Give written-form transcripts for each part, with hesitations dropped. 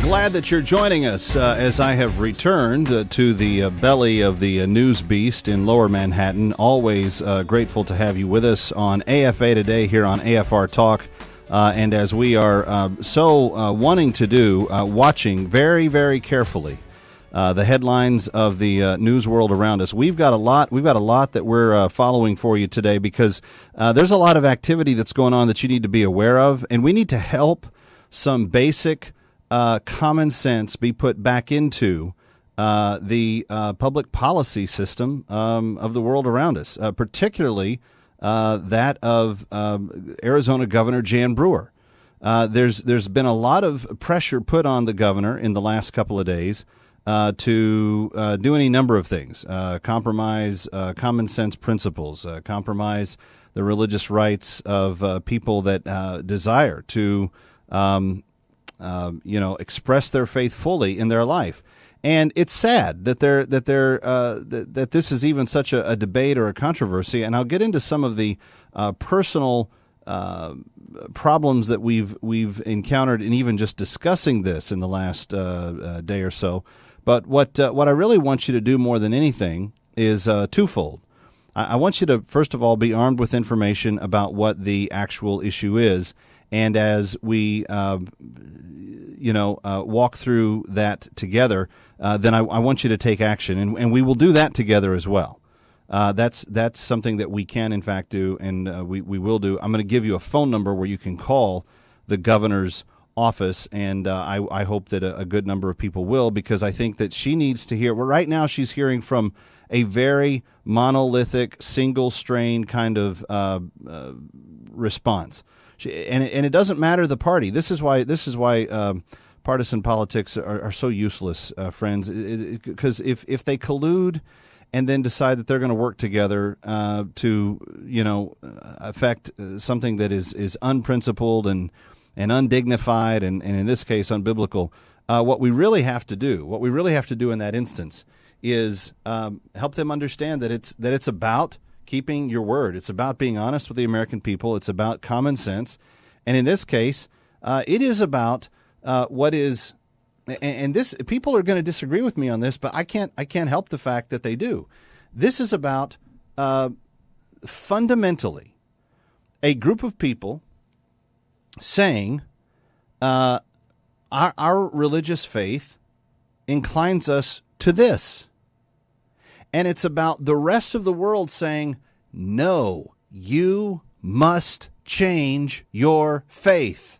Glad that you're joining us as I have returned to the belly of the news beast in Lower Manhattan. Always grateful to have you with us on AFA Today here on AFR Talk. And as we are so wanting to do, watching very, very carefully the headlines of the news world around us. We've got a lot that we're following for you today because there's a lot of activity that's going on that you need to be aware of, and we need to help some basic common sense be put back into the public policy system of the world around us, particularly that of Arizona Governor Jan Brewer. There's been a lot of pressure put on the governor in the last couple of days to do any number of things, compromise common sense principles, compromise the religious rights of people that desire to express their faith fully in their life. And it's sad that that this is even such a debate or a controversy. And I'll get into some of the personal problems that we've encountered in even just discussing this in the last day or so. But what I really want you to do more than anything is twofold. I want you to, first of all, be armed with information about what the actual issue is. And as we, walk through that together, then I want you to take action, and we will do that together as well. That's something that we can, in fact, do, and we will do. I'm going to give you a phone number where you can call the governor's office, and I hope that a good number of people will, because I think that she needs to hear. Well, right now she's hearing from a very monolithic, single-strain kind of response. And it doesn't matter the party. This is why partisan politics are so useless, friends. Because if they collude and then decide that they're going to work together to affect something that is unprincipled and undignified and in this case unbiblical, what we really have to do in that instance is help them understand that it's about keeping your word. It's about being honest with the American people. It's about common sense. And in this case, it is about what is, and this, people are going to disagree with me on this, but I can't help the fact that they do. This is about fundamentally a group of people saying our religious faith inclines us to this. And it's about the rest of the world saying, no, you must change your faith.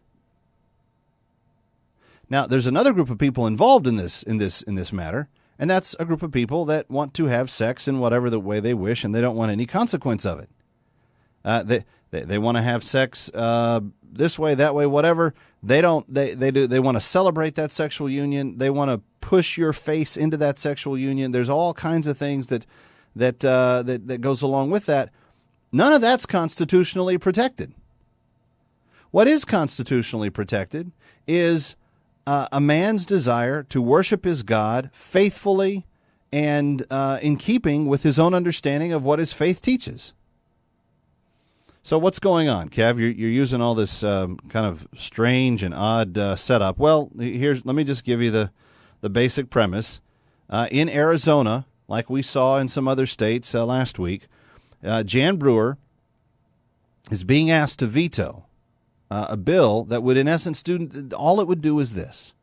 Now, there's another group of people involved in this matter, and that's a group of people that want to have sex in whatever the way they wish, and they don't want any consequence of it. They want to have sex this way, that way, whatever. They don't. They want to celebrate that sexual union. They want to push your face into that sexual union. There's all kinds of things that goes along with that. None of that's constitutionally protected. What is constitutionally protected is a man's desire to worship his God faithfully and in keeping with his own understanding of what his faith teaches. So what's going on, Kev? You're using all this kind of strange and odd setup. Well, let me just give you the basic premise. In Arizona, like we saw in some other states last week, Jan Brewer is being asked to veto a bill that would, in essence, all it would do is this.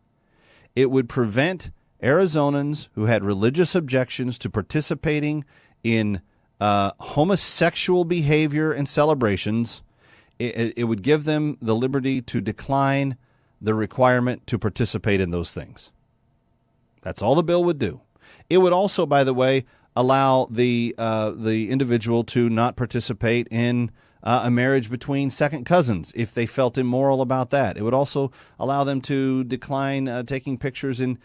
It would prevent Arizonans who had religious objections to participating in homosexual behavior and celebrations. It would give them the liberty to decline the requirement to participate in those things. That's all the bill would do. It would also, by the way, allow the individual to not participate in a marriage between second cousins if they felt immoral about that. It would also allow them to decline taking pictures in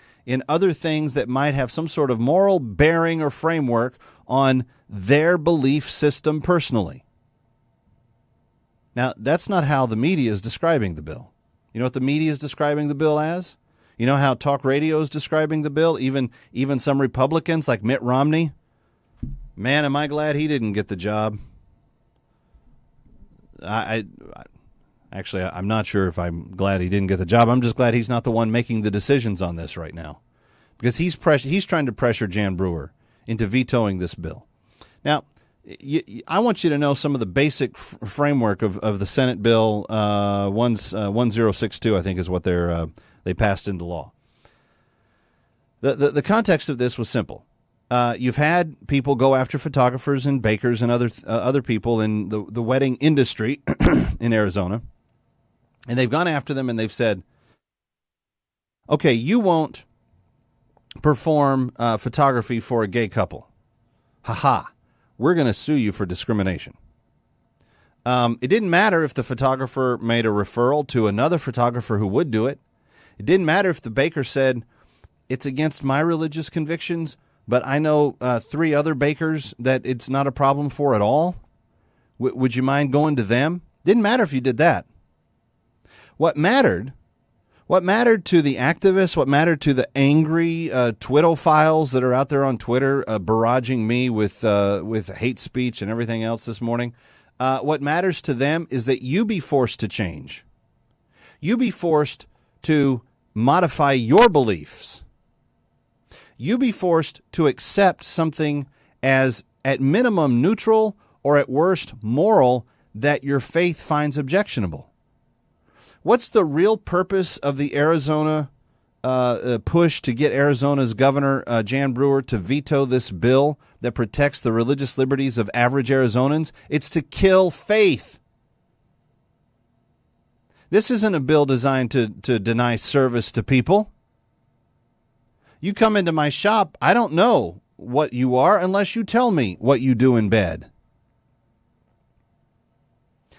other things that might have some sort of moral bearing or framework on their belief system personally. Now, that's not how the media is describing the bill. You know what the media is describing the bill as? You know how talk radio is describing the bill? Even some Republicans like Mitt Romney? Man, am I glad he didn't get the job. Actually, I'm not sure if I'm glad he didn't get the job. I'm just glad he's not the one making the decisions on this right now, because he's trying to pressure Jan Brewer into vetoing this bill. Now, I want you to know some of the basic framework of the Senate bill 1062, I think is what they passed into law. The context of this was simple. You've had people go after photographers and bakers and other people in the wedding industry in Arizona, and they've gone after them and they've said, okay, you won't perform photography for a gay couple. Ha-ha. We're going to sue you for discrimination. It didn't matter if the photographer made a referral to another photographer who would do it. It didn't matter if the baker said, it's against my religious convictions, but I know 3 other bakers that it's not a problem for at all. Would you mind going to them? Didn't matter if you did that. What mattered to the activists, what mattered to the angry Twitophiles that are out there on Twitter barraging me with hate speech and everything else this morning, what matters to them is that you be forced to change. You be forced to modify your beliefs. You be forced to accept something as at minimum neutral or at worst moral that your faith finds objectionable. What's the real purpose of the Arizona push to get Arizona's governor, Jan Brewer, to veto this bill that protects the religious liberties of average Arizonans? It's to kill faith. This isn't a bill designed to deny service to people. You come into my shop, I don't know what you are unless you tell me what you do in bed.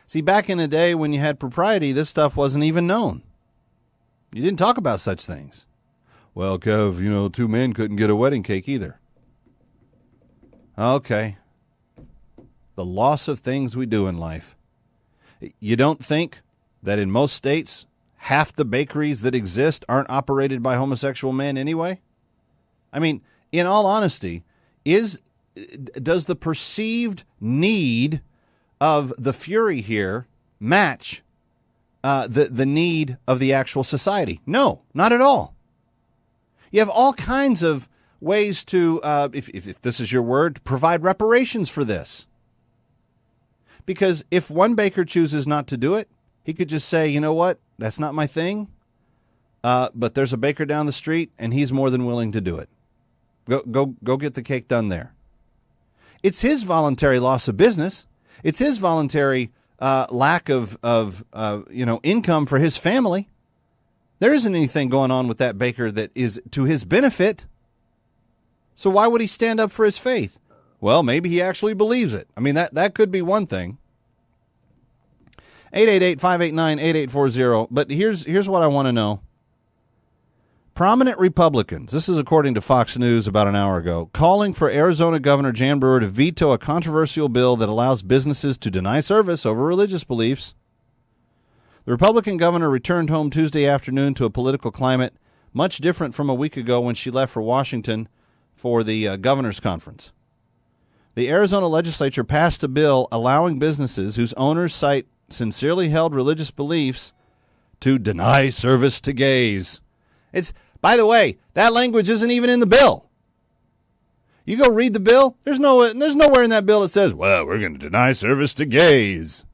See, back in the day when you had propriety, this stuff wasn't even known. You didn't talk about such things. Well, Kev, 2 men couldn't get a wedding cake either. Okay. The loss of things we do in life. You don't think that in most states, half the bakeries that exist aren't operated by homosexual men anyway? I mean, in all honesty, does the perceived need of the fury here match the need of the actual society? No, not at all. You have all kinds of ways to, if this is your word, provide reparations for this. Because if one baker chooses not to do it, he could just say, you know what, that's not my thing, but there's a baker down the street and he's more than willing to do it. Go get the cake done there. It's his voluntary loss of business. It's his voluntary lack of income for his family. There isn't anything going on with that baker that is to his benefit. So why would he stand up for his faith? Well, maybe he actually believes it. I mean, that could be one thing. 888-589-8840. But here's what I want to know. Prominent Republicans, this is according to Fox News about an hour ago, calling for Arizona Governor Jan Brewer to veto a controversial bill that allows businesses to deny service over religious beliefs. The Republican governor returned home Tuesday afternoon to a political climate much different from a week ago when she left for Washington for the governor's conference. The Arizona legislature passed a bill allowing businesses whose owners cite sincerely held religious beliefs to deny service to gays. By the way, that language isn't even in the bill. You go read the bill, there's nowhere in that bill that says, well, we're going to deny service to gays.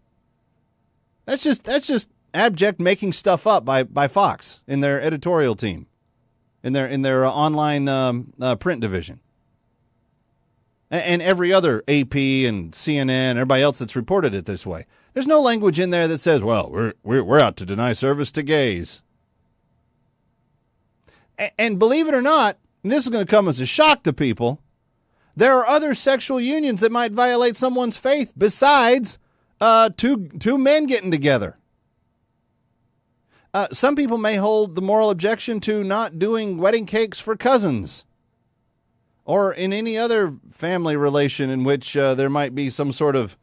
That's just abject making stuff up by Fox in their editorial team, in their online print division. And every other AP and CNN, everybody else that's reported it this way. There's no language in there that says, well, we're out to deny service to gays. And believe it or not, and this is going to come as a shock to people, there are other sexual unions that might violate someone's faith besides two men getting together. Some people may hold the moral objection to not doing wedding cakes for cousins or in any other family relation in which there might be some sort of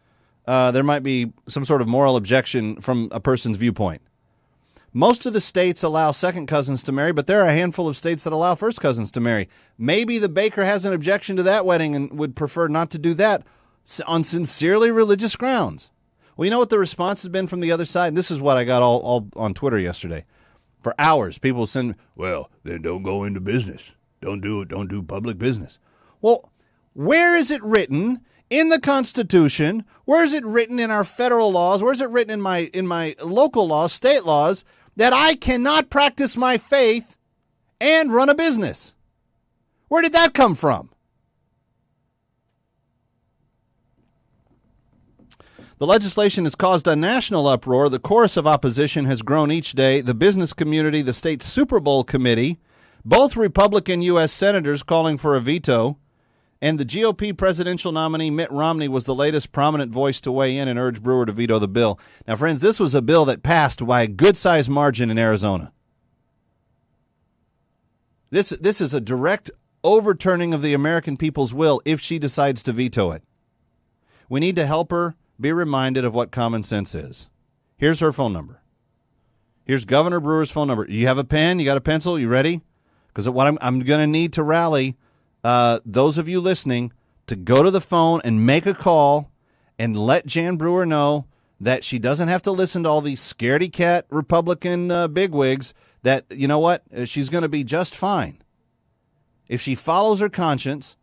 moral objection from a person's viewpoint. Most of the states allow second cousins to marry, but there are a handful of states that allow first cousins to marry. Maybe the baker has an objection to that wedding and would prefer not to do that on sincerely religious grounds. Well, you know what the response has been from the other side? And this is what I got all on Twitter yesterday. For hours, people send, well, then don't go into business. Don't do it. Don't do public business. Well, where is it written in the Constitution? Where is it written in our federal laws? Where is it written in my local laws, state laws, that I cannot practice my faith and run a business? Where did that come from? The legislation has caused a national uproar. The chorus of opposition has grown each day. The business community, the state Super Bowl committee, both Republican U.S. senators calling for a veto, and the GOP presidential nominee Mitt Romney was the latest prominent voice to weigh in and urge Brewer to veto the bill. Now, friends, this was a bill that passed by a good-sized margin in Arizona. This is a direct overturning of the American people's will if she decides to veto it. We need to help her be reminded of what common sense is. Here's her phone number. Here's Governor Brewer's phone number. You have a pen? You got a pencil? You ready? Because what I'm going to need to rally those of you listening to go to the phone and make a call and let Jan Brewer know that she doesn't have to listen to all these scaredy cat Republican bigwigs, that, you know what, she's going to be just fine. If she follows her conscience,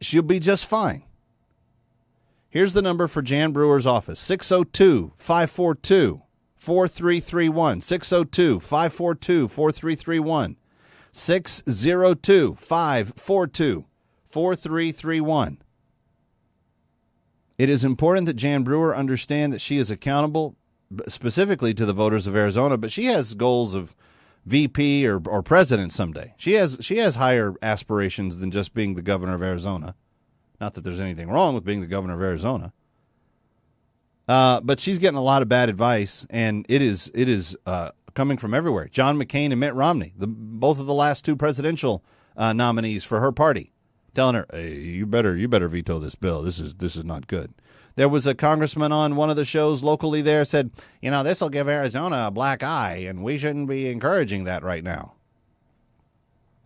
she'll be just fine. Here's the number for Jan Brewer's office, 602-542-4331, 602-542-4331, 602-542-4331. It is important that Jan Brewer understand that she is accountable specifically to the voters of Arizona, but she has goals of VP or president someday. She has higher aspirations than just being the governor of Arizona. Not that there's anything wrong with being the governor of Arizona. But she's getting a lot of bad advice, and it is coming from everywhere. John McCain and Mitt Romney, both of the last two presidential nominees for her party, telling her, hey, you better veto this bill. This is not good. There was a congressman on one of the shows locally there said, you know, this will give Arizona a black eye, and we shouldn't be encouraging that right now.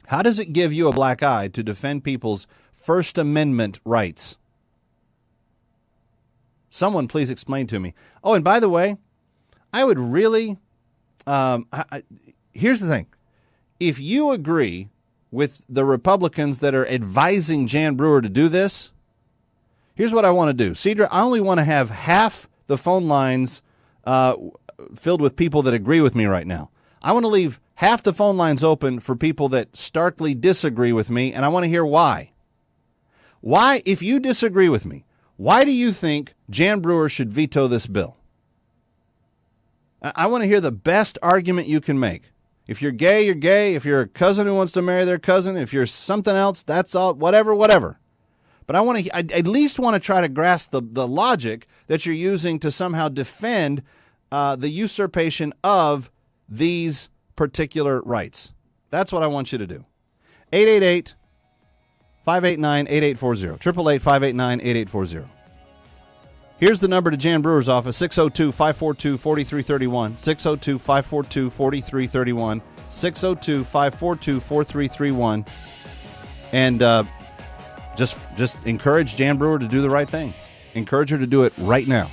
How does it give you a black eye to defend people's First Amendment rights? Someone please explain to me. Oh, and by the way, I would really, here's the thing. If you agree with the Republicans that are advising Jan Brewer to do this, here's what I want to do. Cedra, I only want to have half the phone lines filled with people that agree with me right now. I want to leave half the phone lines open for people that starkly disagree with me, and I want to hear why. Why, if you disagree with me, why do you think Jan Brewer should veto this bill? I want to hear the best argument you can make. If you're gay, you're gay. If you're a cousin who wants to marry their cousin, if you're something else, that's all, whatever. But I at least want to try to grasp the logic that you're using to somehow defend the usurpation of these particular rights. That's what I want you to do. 888 589-8840. 888-589-8840. Here's the number to Jan Brewer's office, 602-542-4331, 602-542-4331, 602-542-4331. And just encourage Jan Brewer to do the right thing. Encourage her to do it right now.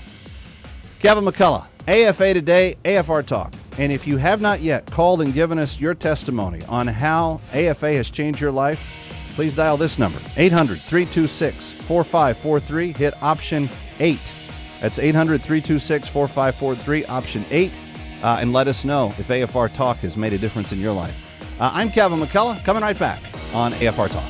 Kevin McCullough, AFA Today, AFR Talk. And if you have not yet called and given us your testimony on how AFA has changed your life, please dial this number, 800-326-4543. Hit option 8. That's 800-326-4543, option 8. And let us know if AFR Talk has made a difference in your life. I'm Kevin McCullough, coming right back on AFR Talk.